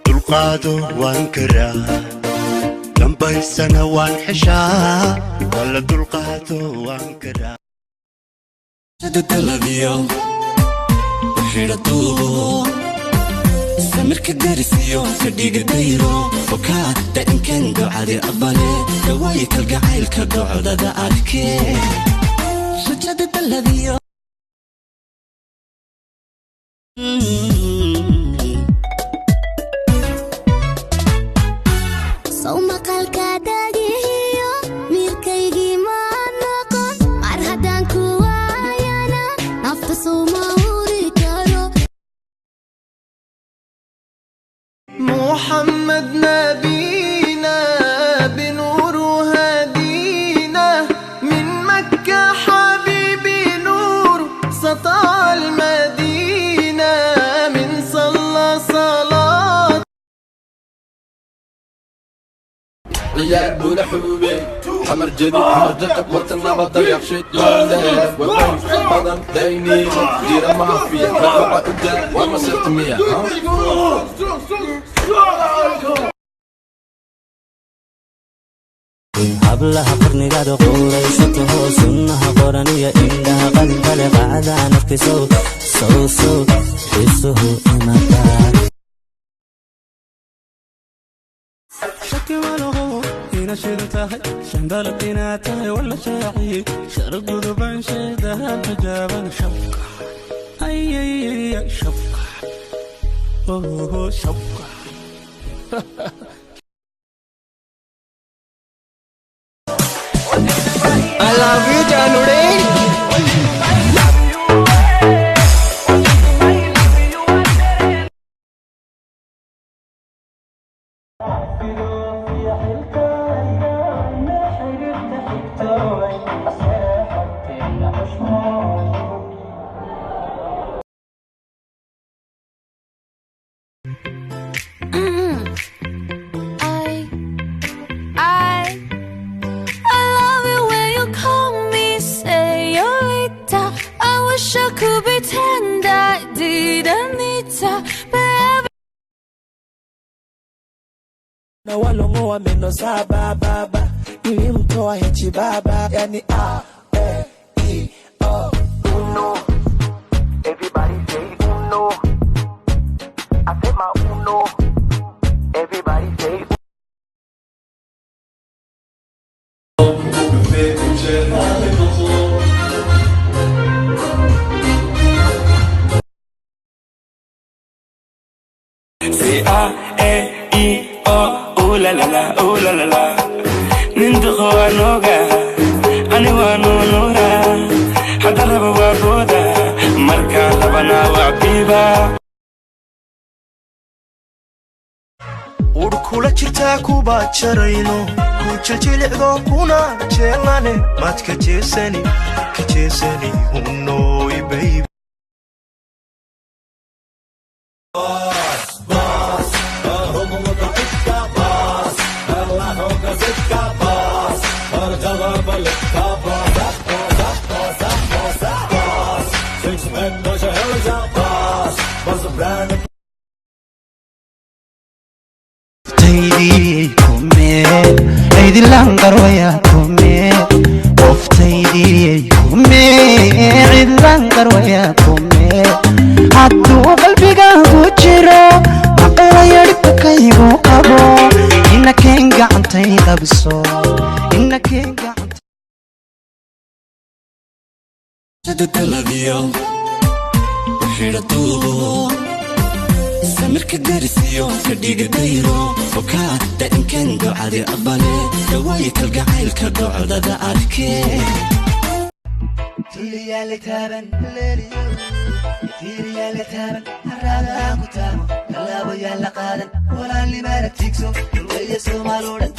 dulqaado waan karaa dambaysana waan xishaa wala dulqaado waan karaa dadalabiyo xiratuubo samirka darisiyo fadhiga dayro fokaa dainkan ducadi abale dawaayi kalgacaylka docdada adkee rajada dalabiyo محمد نبينا بنور هدينا من مكة حبيبي نور سطع المدينة من صلى صلاة يا ابو لحبوبي حمر جديد حمر جدك وطلنا بطل يخشيت لولف وبين بدن ديني ديرة مافيا رفع قدام وما صرت مية hablaha qarnigaada qowlaysato sunnaha qoraniya indhaha qalbale qacdaa naftiso soo xiisuhu imadaa shaki walaho ina shidatahay shandalad inaa tahay wala shaaciye sharguduban sheedaha xijaaban shabka ayayaya shabka shabka I love you, January. Could pretend I didn't need to, but na walongoa meno saba baba nilimtoa hichi baba yani uno everybody say uno I say my uno everybody say ooh la la la, ooh la la la. Ninduqo anoga, ani wanunura. Hada raba waboda, marka labana wabiba. urkula jirtaa kuba jarayno ku jiljilicdo kuna jeelane maad ka jeesani unooy baby تيدي كومي عيد لانقرويا كومي اوف تيدي كومي عيد لانقرويا كومي عدو قلبي قاهو جيرو مقلا يريبك يبو قبو إنك انقع انتي قبسو إنك انقع انتي dadalabiyo xiratuubo samirka darisiyo fadhiga dayro fokaa dainkan ducadi abale dawaayi kalgacaylka docdada adkee تليالي تابن تليالي تابن هرادا كتامو كلابو يالا قادن ولا اللي ما نتيكسو ويا سومالودن